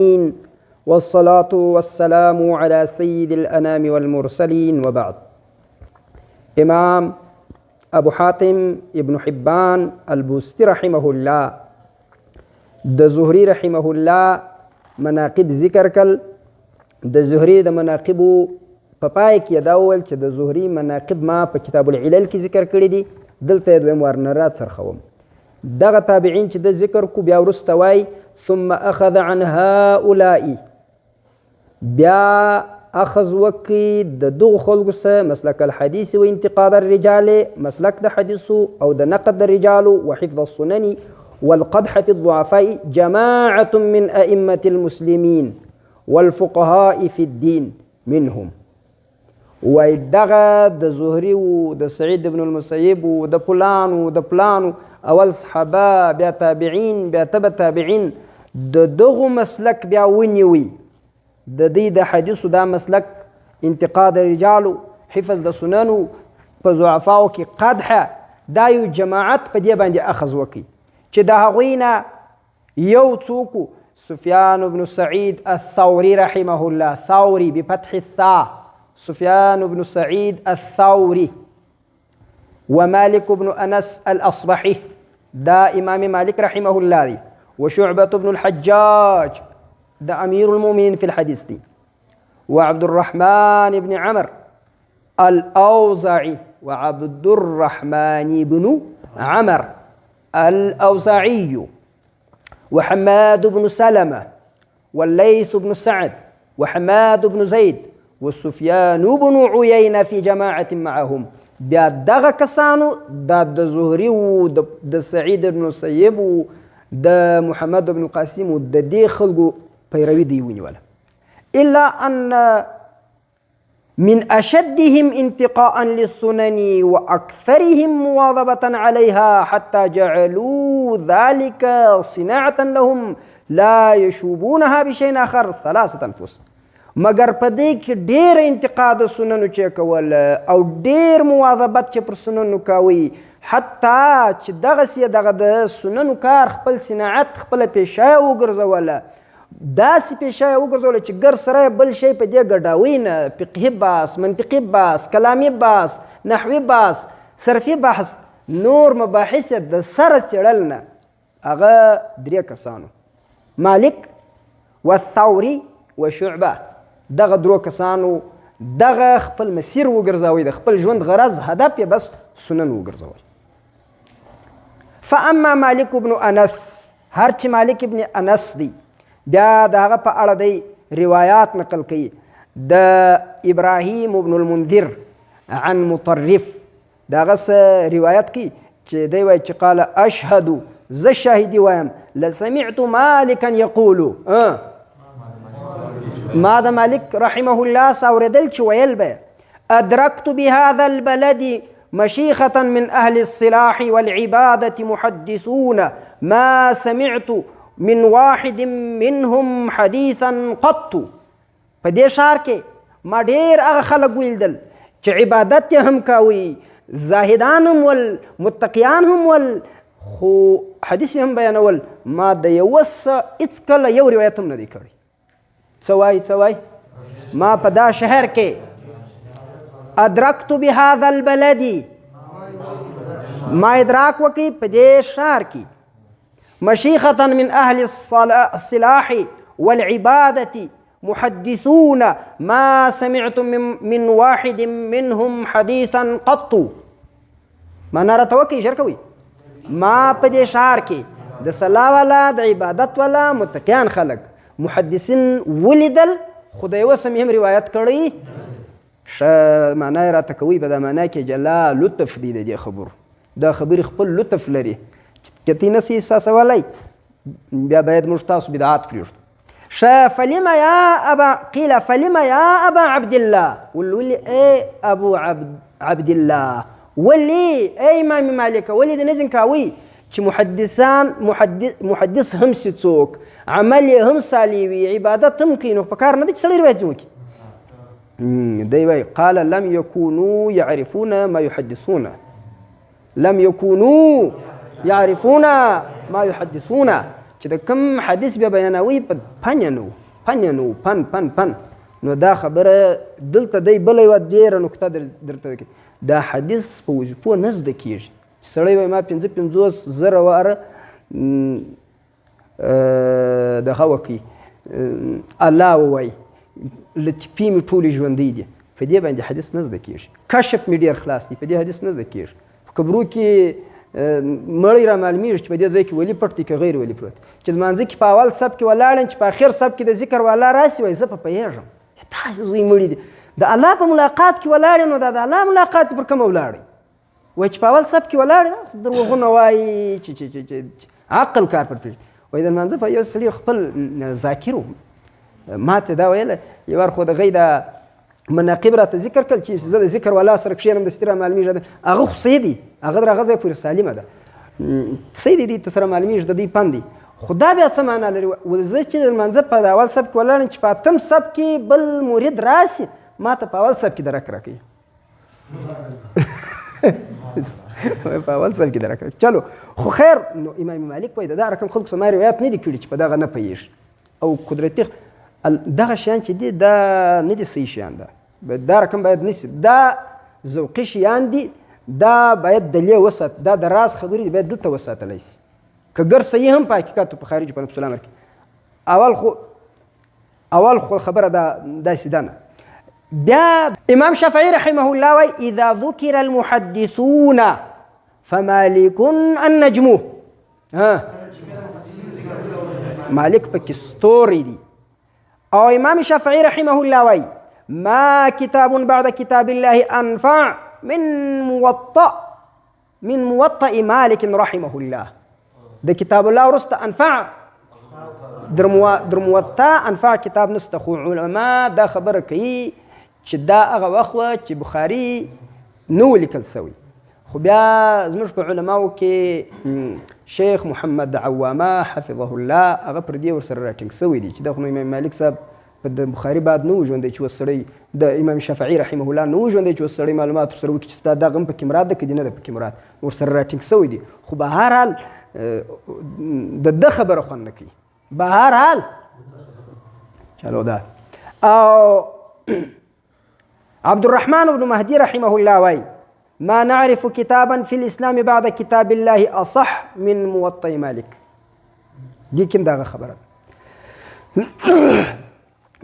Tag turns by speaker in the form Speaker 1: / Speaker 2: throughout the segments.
Speaker 1: والصلاة والسلام على سيد الأنام والمرسلين وبعد. امام ابو حاتم ابن حبان البوستی رحمه الله د زهري رحمه الله مناقب ذکر کل. د زهري د مناقبو په پای کې دا وویل چې د زهري مناقب ما په کتاب العلل کې ذکر کړي دي، دلته یې دویم وار نه راڅرخوم. دغه تابعین چې د ذکر کو بیا وروسته وایي ثم اخذ عن هؤلاء، بیا اخذ وکي د دغو خلکو څخه مسلک الحديث و انتقاد الرجال، مسلک د حدیثو او د نقد الرجال وحفظ السنن والقدح في الضعفاء جماعة من أئمة المسلمين والفقهاء في الدين منهم. وای دغه د زهري و د سعید بن المسیب و د پلانو اول صحابه بیا تابعین بیا تبع تابعین د دغو مسلک بیا ونیوي. د دې د حدیثو دا مسلک انتقاد رجالو، حفظ د سننو، په ضعفاو کې قدحه، دا یو جماعت په دې باندې اخذ وکړي چې د هغوی نه یو څوک سفیان بن سعید الثوري رحمه الله، ثوري بفتح الثاء، سفيان بن سعيد الثوري، ومالك بن أنس الأصبحي دا إمام مالك رحمه الله دي، وشعبة بن الحجاج دا أمير المؤمنين في الحديث دي، وعبد الرحمن بن عمر الأوزاعي، وعبد الرحمن بن عمر الأوزاعي، وحماد بن سلمة، والليث بن سعد، وحماد بن زيد، وسفيان بن عيينة في جماعة معهم. بیا دغه کسانو دا د زهري و د سعید بن مسیب و د محمد بن قاسم و د دې خلکو پیروي دی ونیوله. الا ان من اشدهم انتقاء للسنن واكثرهم مواظبة عليها حتى جعلوا ذلك صناعة لهم لا يشوبونها بشيء آخر 3 أنفس. مگر په دې کې ډېر انتقاد سننو چې کول او ډېر مواظبت چې پر سننو کوي، حتی چې دغسې دغه د سننو کار خپل صناعت خپله پیشه وګرځوله، داسې پیشه وګرځوله چې ګر سره بل شی په دې ګډاوي نه، فقهي بحث، منطقي بحث، کلامي بحث، نحوي بحث، صرفي بحث، نور مباحث د سره څېړل نه. هغه 3 کسانو، مالک والثوري وشعبه، دغه 3 کسانو دغه خپل مسیر وګرځوي، د خپل ژوند غرض هدف یې بس سنن وګرځول. فاما مالک بن انس، هر چې مالک ابن انس دی، بیا د هغه په اړه دی روایات نقل کوي د ابراهیم بن المنذر عن مطرف، دغه څه روایت کوي چې دی وایي چې قال اشهد، زه شاهدي وایم، لسمعت مالکا یقول، ما د مالک رحمه الله ساوردل چې ویل به ادرکت بهذا البلد مشيخة من أهل الصلاح والعبادة محدثون ما سمعت من واحد منهم حديثا قط. په دې ښار کې ما ډېر هغه خلک ولیدل چې عبادت یې هم کوي، زاهدان هم ول، متقیان هم ول، خو حدیث هم بیانول، ما د یوه څه هېڅکله یو روایت هم نه دی کړی. څه وایي ما په دا شهر کې ادرکت بهذا البلد، ما ادراک وکړي په دې ښار کې مشيخة من أهل الصلاح والعبادة محدثون ما سمعت من واحد منهم حديثا قط. ما راته وکړي ژر کوي، ما په دې ښار کې د صلاح والا، د عبادت والا، متقیان خلک، محدثین ولیدل، خو د یوه څه مې هم روایت کړی. ښه معنا یې راته کوي، په دا معنا کې جلا لطف دی د دې خبرو، دا خبرې خپل لطف لري چې تی نسي احساسولی، بیا باید موږ تاسو بدعات پرېږدو. ښه فلما یا ابا قیل فلما یا ابا عبدالله، ولي ای ابو عبد الله، ولي ای امام مالک، ولي د نظم کوي چې محدث هم سي څوک، عمل یې هم صالح وي، عبادت هم کوي، نو په کار نه دی چې سړی روایت وکړي. دی وایي قال لم يكونوا يعرفون ما يحدثون، لم يكونوا يعرفون ما يحدثون، چې د کوم حدیث بیا بیانوي په پن نو دا خبره دلته دی بله یوه ډېره نکته درته کوي دا حدیث په وظیفو نه زده کېږي چې سړی وایي ما 50 زره واره دغه وکړي الله ووایي لطیفې مې ټولې ژوندۍ دي په دې باندې حدیث نه زده کېږي کشف مې ډېر خلاص دی په دې حدیث نه زده کېږي په قبرو کې مړی را معلومیږي چې په دې ځای کې ولي پټ دی که غیر ولي پروت چې لمانځه کې په اول صف کې ولاړ یم چې په اخر صف کې د ذکر والا راسي وایي زه په پوهېږم تاسې زوی مړي دي د الله په ملاقات کې ولاړ نو دا د الله ملاقات پر کومه ولاړئ وایي چې په اول صف کې ولاړ دروغونه وایي چې عقل کار پر پرېږدي وایي د لمانځه په یو سړي خپل ذاکر و ما ته دا ویله یو وار خو د هغوی د مناقب راته ذکر کړل چې زه د ذکر والا سره کښېنم دستي را معلومېږي هغه خو صحیح دي هغه در هغه ځای پورې سالمه ده صحیح دي ته سره معلومېږي د دوی پند دي خو دا بیا څه معنا لري زه چې د لمانځه په اول صف کې ولاړ یم چې په اتم صف کې بل مرید راسي ما ته په اول صف کې درک راکوي په اول صف کې درک راکوي چلو خو خیر نو امام مالک وایي د دا رقم خلکو سما روایت نه دي کړي چې په دغه نه پوهېږي او قدرتي دغه شیان چې دي دا نه دي صحیح شیان ده دا رقم باید نیسي دا ذوقي شیان دي دا باید دلیه وسات دا د راز خبرې دي باید دلته وساتلی شي که ګر صحیح هم په حقیقت په خارج په نفس الامر کې اول خو خبره داسې ده نه بیا امام شافعي رحمه الله وایي اذا ذکر المحدثون فمالك النجم مالک پکې ستوری دي او امام شافعي رحمه الله وایي ما كتاب بعد كتاب الله أنفع من موطأ مالك رحمه الله ده كتاب الله ورست أنفع در موطأ أنفع كتاب نسته خو علماء دا خبره کوي چې دا هغه وخت وه چې بخاري نو لیکل سوی خو بیا زموږ په علماو کې شیخ محمد عوامه حفظه الله هغه پر دې ورسره راټینګ سوی دی چې دا خو امام مالک صاحب په د بخاري بعد نه و ژوندی چې اوس سړی د امام شافعي رحمه الله نه و ژوندی چې اوس سړی معلومات ورسره وکړي چې ستا دغه هم پکې مراد ده که دې نه ده پکې مراد ورسره راټینګ سوی دي خو به هر حال د ده خبره خوند نه کوي به هر حال چلو دا او عبدالرحمن بن مهدي رحمه الله وایي ما نعرف كتابا في الإسلام بعد كتاب الله أصح من موطأ مالك دي کوم دغه خبره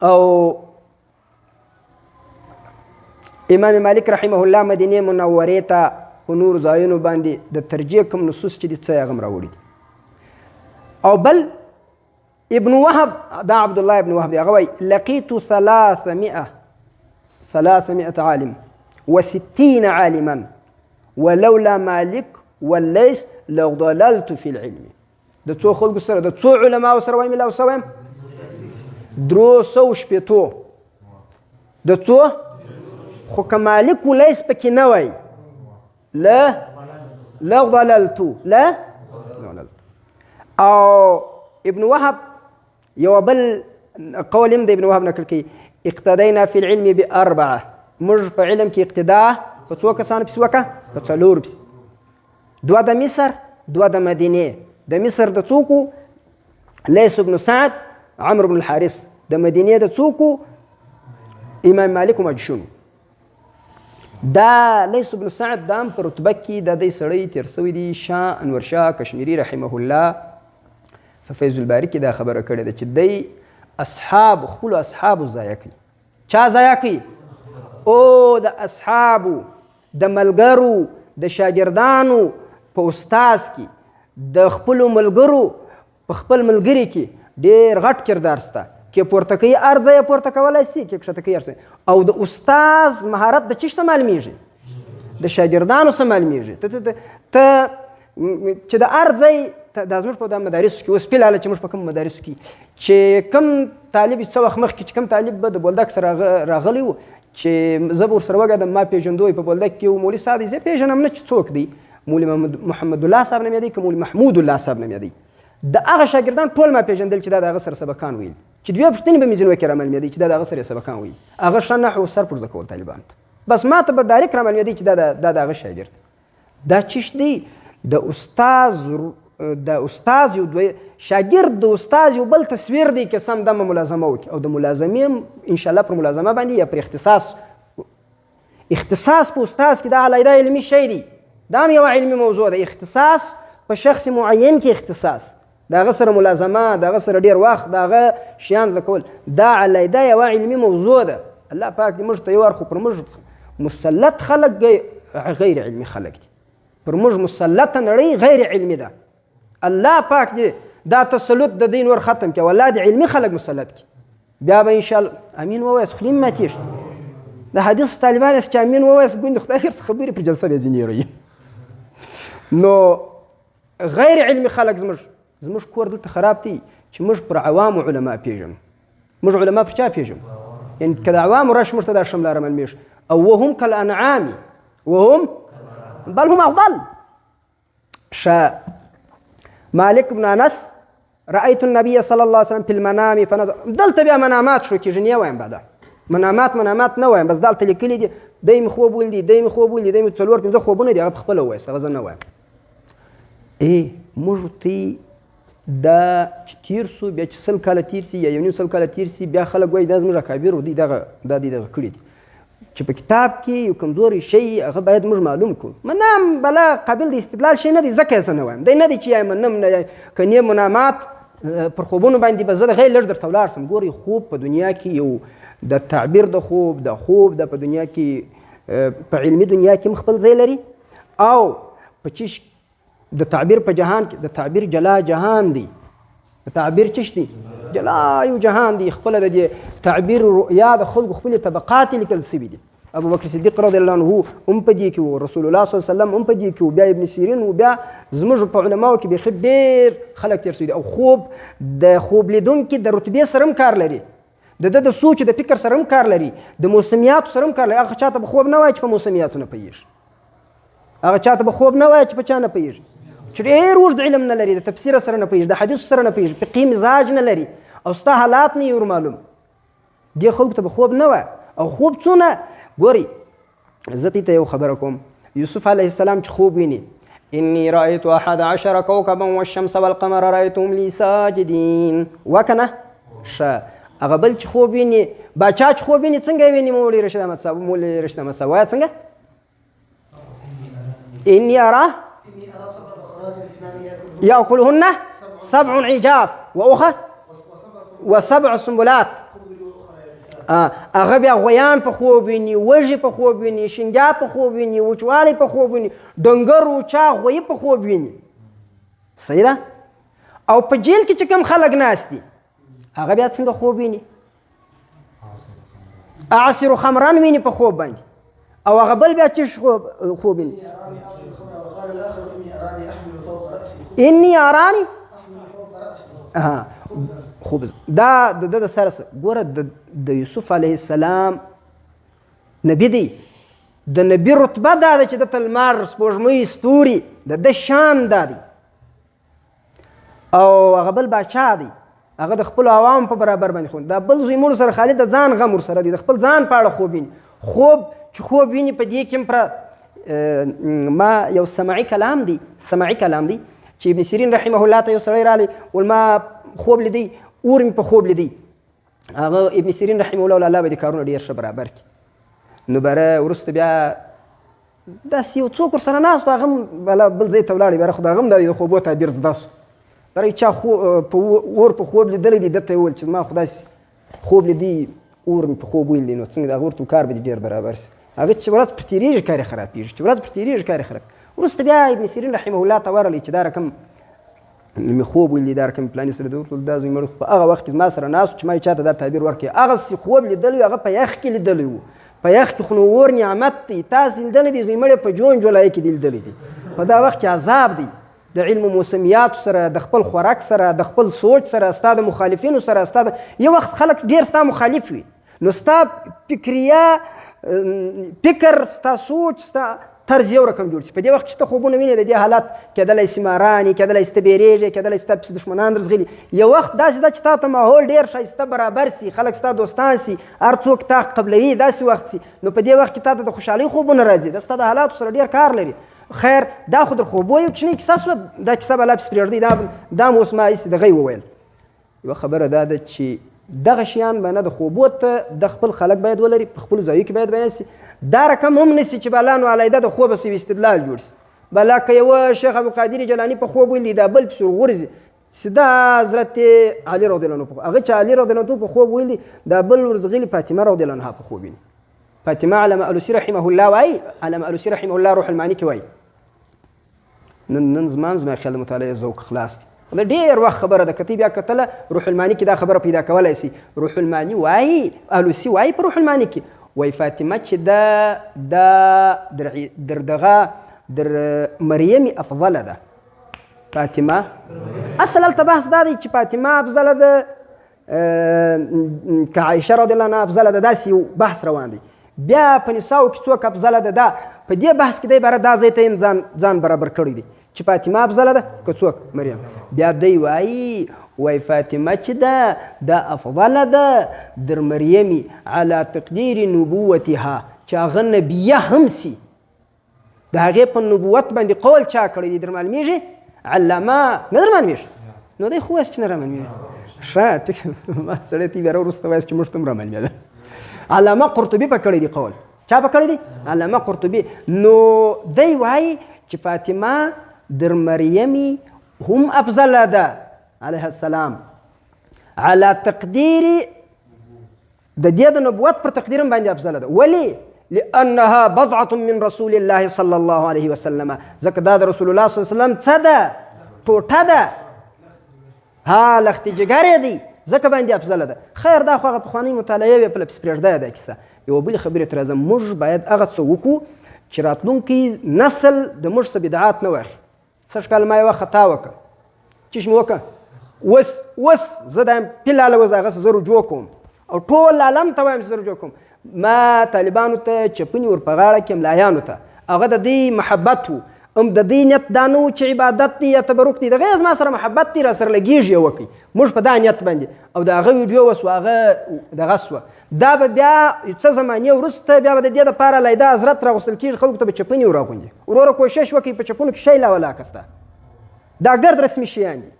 Speaker 1: او امام مالک رحمه الله مدینه منورې ته په نورو ځایونو باندې د ترجیح کوم نصوص چې دي څه هغه هم راوړي دي او بل ابن وهب دا عبدالله ابن وهب دی هغه وایي لقيت 300 عالم و60 عالما ولولا مالك والليث لضللت في العلم د څو خلکو سره د څو علماو سره وایم لا وسوم 300 د څو خو که مالک ولیث پکې نه وای لضللت او ابن وهب یو بل قول هم د ابن وهب نقل کوي اقتدینا فی العلم ب4 موږ په علم کې اقتدا په څو کسانو پسې وکړه په 4 پسې 2 د مصر 2 د مدینې د مصر د څوکو لیث بن سعد عمرو بن الحارث د مدینې د څوکو امام مالک مجشون دا لیث بن سعد دا هم په رتبه کې د دې سړی تېر سوی دی شاه انور شاه کشمیري رحمه الله په فیض الباري کې دا خبره کړې ده چې دی خپلو اصحابو ضایع کوي چا ضایع کوي او د اصحابو د ملګرو د شاګردانو په استاذ کې د خپلو ملګرو په خپل ملګري کې ډېر غټ کردار شته کې پورته کوي هر ځای یې پورته کولی شي کې کښته کوي هر څه او د استاذ مهارت د چی څه معلومیږي د شاګردانو څه معلومیږي ته چې د هر ځای دا زموږ په مدارسو کې اوس فلحاله چې موږ په کوم مدارسو کې چې کوم طالب څه وخت مخکې چې کوم طالب به د بولدک سره راغلی و چې زه به ورسره وګډم ما پېژندوی په بولدک کې و مولوي صاحب دی زه پېژنم نه چې څوک دی مولوي محمد الله صاحب نومیده که مولوي محمود الله صاحب نومیده د هغه شاګردان ټول ما پېژندل چې دا د هغه سره سبقان ویل چې دوی پوښتنې به مې ځینو کې رامعلومېدی چې دا د هغه سره سبقان ویل هغه ښه نحو سر پرزده کول طالبانو ته بس ما ته به ډایرکټ رامعلومېدی چې دا د هغه شاګرد دا چیش دی د استاذ د استاز یو شاګرد د استاز یو بل تصویر دی که سم دمه ملازمه وکړي او د ملازمې انشاءالله پر ملازمه باندې یا پر اختصاص په استاز کې دا علیحده علمي شی دی، دا هم یوه علمي موضوع ده. اختصاص په شخص معین کې اختصاص، د هغه سره ملازمه، د هغه سره ډېر وخت، د هغه شیان زده کول، دا علیحده یوه علمي موضوع ده. الله پاک دې موږ ته یو خو پر موږ مسلط خلک غیر علمي خلک دي، پر موږ مسلطه نړۍ غیر علمي ده. الله پاک دې دا تسلط د دین ور ختم کړي، والله دې علمي خلک مسلط کړي. بیا به انشاءالله امین ووایاست، خولې مې ماتېږي. د حدیث طالبان یاست چې امین ووایاست، ګوندې خدای خیر څه خبرې پر جلسه بیا ځینې هېروي. نو غیر علمي خلک زموږ کور دلته خراب دی چې موږ پر عوامو علما پېژنو. موږ علما پر چا پېژنو؟ یعنې که د عوامو رش موږ ته دا شملاره معلومېږي. او وهم کالانعام وهم بل هم افضل. مالک بن انس رأيت النبي صلى الله عليه وسلم في المنام فنظر. دلته بیا منامات شو کېږي، نه وایم بعد منامات نه وایم، بس دلته لیکلي دي دی مې خوب ولیدي، دی مې خوب ولیدي، دی مې 4-5 خوبونه دي، هغه په خپله ووایست، هغه زه نه وایم. موږ ته دا چې تېر سو، بیا چې 100 کاله تېر سي یا 1.5 کاله تېر سي، بیا خلک وایي دا زموږ اکابر دی دغه کړي دي. چې په کتاب کې یو کمزوري شی هغه باید موږ معلوم کړو. منام بلا قابل د استدلال شی نه دی، ځکه یې زه نه وایم. دی نه دی چې یا منم نه، که نه منامات پر خوبونو باندې به زه د غیر لږ درته ولاړ سم. ګورئ خوب په دنیا کې یو د تعبیر د خوب په دنیا کې په علمي دنیا کې خپل ځای لري، او په چیش د تعبیر په جهان کې د تعبیر جلا جهان دی. د تعبیر چش دی جلا یو جهان دی، خپل د تعبیر رؤیا د خلکو خپل طبقات لیکل سوي دي. ابو بکر صدیق رضی الله عنه هم په دې کې و، رسول الله صلی الله علیه وسلم هم په دې کې و، بیا ابن سیرین و، بیا زموږ په علماو کې بیخي ډېر خلک تېر سوي دي. او خوب د خوب لیدونکي د رتبې سره هم کار لري، د سوچ د فکر سره هم کار لري، د موسمیاتو سره هم کار لري. هغه چاته به خوب نه وایي چې په موسمیاتو نه پوهېږي، هغه چاته به خوب نه وایي چې په چا نه پوهېږي، چې ډېر اوږد علم نه لري، د تفسیر سره نه پوهېږي، د حدیثو سره نه پوهېږي، فقهي مزاج نه لري، او ستا حالات نه یې ور معلوم. دې خلکو ته به خوب نه وایه. او خوب څونه ګورئ، زه دې ته یو خبره کوم. یوسف علیه السلام چې خوب ویني، إني رأيت 11 كوكبا والشمس والقمر رأيتهم لي ساجدين. وکنه هغه بل چې خوب ویني، باچا چې خوب ویني څنګه ویني؟ مولوي رشید احمد صاحب وایه څنګه؟ إني أرى يأكلهن 7 عجاف و7 سنبلات. هغه بیا غویان په خوب ویني، وږي په خوب ویني، شنګیا په خوب ویني، وچوالی په خوب ویني، ډنګر وچا غویي په خوب ویني. صحیح ده؟ او په جیل کې چې کوم خلک ناست دي هغه بیا څنګه خوب ویني؟ عصر خمران ویني په خوب باندې. او هغه بل بیا چې خوب ویني، إني أراني خوب. دا د سره ګوره د یوسف علیه السلام نبی دی، د نبی رتبه دا ده چې د لمر سپوږمۍ ستوري د شان دا دی. او هغه بل باچا دی، هغه د خپلو عوامو په برابر باندې خوب. دا بل زوی مړو سره خالي د ځان غم ورسره دی، د خپل ځان په اړه خوب ویني. خوب چې خوب ویني په دې کې ما یو سماعي کلام دی چې ابن سیرین رحمه الله ته یو سړی رالی ول ما خوب لیدی، اور مې په خوب لیدی. هغه ابن سیرین رحمه الله الله به دې کارونه ډېر ښه برابر کړي. نو بره وروسته بیا داسې یو څوک ورسره ناست و، هغه هم بل ځای ته ولاړی، بره خو د هغه هم د خوبو تعبیر زده سو. بره چا اور په خوب لیدلی دی، ده ته یې وویل چې زما خو داسې خوب لیدي، اور مې په خوب ولیدی. نو څنګه د هغه ورته کار به دې ډېر برابر سي. هغه چې ورځ پر تېرېږي کار یې خرابېږي، وروسته بیا ابن سیرین رحمه الله ته ورغلی چې دا رقم مې خوب ولیدی، دا رقم پلاني سره ده. ورته دا زوی مړ په هغه وخت کې زما سره ناست چې ما یې چاته دا تعبیر ورکړي. هغسې خوب لیدلی و، هغه په یخ کې لیدلی و. په یخ کې خو نو اور نعمت دی، تاسې لیدلی دی، زوی مړ یې په جون جولای کې دی لیدلی دی. په دا وخت کې عذاب دی، د علم موسمیاتو سره، د خپل خوراک سره، د خپل سوچ سره، ستا د مخالفینو سره. یو وخت خلک ډېر ستا مخالف وي، نو ستا فکر، ستا سوچ، ستا طرز یو رقم جوړ شي. په دې وخت چې ته خوبونه وینې د دې حالت کېدلی سي مارانې، کېدلی سي ته بیریږې، کېدلی سي ستا پسې دښمنان درځغلي. یو وخت داسې ده چې تا ته ماحول ډېر ښایسته برابر سي، خلک ستا دوستان سي، هر څوک تا قبلوي، داسې وخت سي. نو په دې وخت کې تا ته د خوشحالۍ خوبونه راځي، دا ستا د حالاتو سره ډېر کار لري. خیر دا خو در خوبو یو کوچنۍ کیسه شوه، دا کیسه به لا پسې پرېږدئ، دا م اوس ما هسې دغه یې وویل. یوه خبره دا ده چې دغه شیان به نه د خوبو ته د خپل خلک باید ولري، په خپلو ځایو کې باید بیان شي. دا رقم هم نه شي چې بلا نو علیده د خوبه سوي استدلال جوړ شي. بلا که یوه شیخ عبدالقادر جیلاني په خوب ویلي دا بل پسې ورغورځي سیده حضرت علي رضی الله عنه هغه چې علي رضی الله عنه په خوب ویلي دا بل ورځغلي فاطمه رضی الله عنها په خوب ویني. فاطمه علامه الوسي رحمه الله وایي، علامه الوسي رحمه الله روح المعانی کې وایي نن زما خیال د مطالعې ذوق خلاص دی. دا ډېر وخت خبره ده، که ته بیا کتله روح المعانی کې دا خبره پیدا کولی شي. روح المعانی وایي، الوسي وایي په روح المعانی کې وایي فاطمه چې در دغه در مریم افضله ده. فاطمه اصل هلته بحث دا دی چې فاطمه افضله ده که عایشه رضی الله عنها افضله ده، داسې یو بحث روان دی. بیا په نساو کې څوک افضله ده، دا په دې بحث کې دی باره دا ځای ته هم ځان برابر کړی دی چې فاطمه افضله ده که څوک مریم. بیا دی وایي فاطمه چې ده دا افضله ده در مریمی علی تقدیر نبوتها، چې هغه نبیه هم سي، د هغې په نبوت باندې قول چا کړی دی در معلومیږي؟ علامه نه در معلومیږي؟ نو دی خو وایاست چې نه را معلومیږي. ښه ټیک، ما سړی ته بیا وروسته وایاست چې موږ ته هم را معلومېده. علامه قرطبي په کړی دی قول. چا په کړی دی؟ علامه قرطبي. نو دی وایي چې فاطمه در مریمی هم افضله ده علیه السلام علی تقدیر د دې د نبوت پر تقدیر هم باندې افضله ده. ولې؟ لأنها بضعة من رسول الله صلی الله علیه وسلم، ځکه دا د رسول الله صلی الله علیه وسلم څه ده؟ ټوټه ده، ها لختې جګرې دی، ځکه باندې افضله ده. خیر دا خو هغه پخوانۍ مطالعه وې، په لپس پرېږده دا کیسه. یوه بلې خبرې ته راځم، موږ باید هغه څه وکړو چې راتلونکی نسل د موږ څه بدعات نه واخلي. سږ کال ما یوه خطا وکړه، چې مې وکړه اوس زه دا پیلاله اوس هغسې زه رجوع کوم او ټول عالم ته وایم چې زه رجوع کوم. ما طالبانو ته چپنې ور په غاړه کې ملایانو ته هغه د دې محبت و، هم د دې نیت دا نه و چې عبادت دی یا تبرک دی، دغه زما سره محبت دی، را سره لګېږي وکړي موږ په دا نیت باندې، او د هغه ویډیو وسوه هغه دغه سوه. دا به بیا څه زمانې وروسته بیا به د دې دپاره لیده حضرت راغوستل کېږي، خلکو ته به چپنې ور اغوندي. وروره کوشش وکړئ په چپنو کې شی لا ولاکه سته، دا ګرد رسمي شیان دي.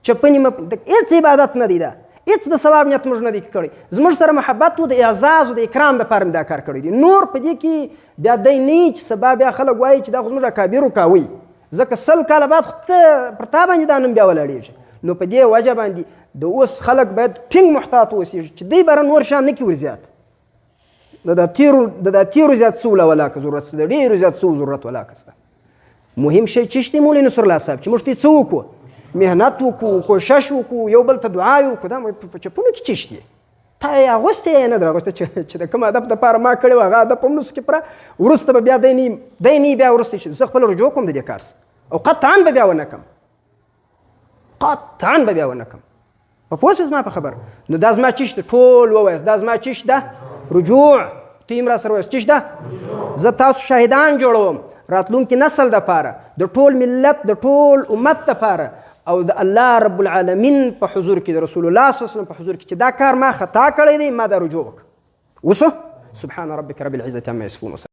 Speaker 1: چپنې هېڅ عبادت نه دی، دا هېڅ د ثواب نیت موږ نه دی کړی. زموږ سره محبت و د اعزاز و د اکرام دپاره مې دا کار کړی دی. نور په دې کې بیا دی نه چې سبا بیا خلک وایي چې دا خو زموږ اکابرو کاوي، ځکه 100 کاله بعد خو ته پر تا باندې دا نوم بیا ولاړېږي. نو په دې وجه باندې د اوس خلک باید ټینګ محتاط اوسېږي چې دی بره نور شیان نه کړي ورزیات. د دا تیرو زیات څه ولا ولاکه ضرورت شته، د ډېرو زیات څه ضرورت ولاکه شته. مهم شی چې شته مولوي نصرالله صاحب چې موږ ته څه وکړو، محنت وکړو، کوشش وکړو، یو بل ته دعا وکړو. دا په چپونو کې څه شته؟ تا یې اغوستی یا نه در اغوستی چې د کوم هدف دپاره ما کړې وه هغه هدف هم نسو کې پوره. وروسته به بیا دی نه بیا وروسته چې زه خپله رجوع کوم د دې کار څخه، او قطعا به بیا ونه کړم، قطعا به بیا ونه کړم. په پوه شوې زما په خبره؟ نو دا زما چی شته ټول ووایاست، دا زما چی شته؟ رجوع. ته یې هم را سره ووایاست چی شته؟ زه تاسو شاهدان جوړوم راتلونکي نسل دپاره، د ټول ملت د ټول امت دپاره، او د الله رب العالمین په حضور کې، د رسول الله صلی الله علیه وسلم په حضور کې چې دا کار ما خطا کړی دی، ما دا رجوع وکړه. وسو سبحان ربک رب العزة عما یصفون.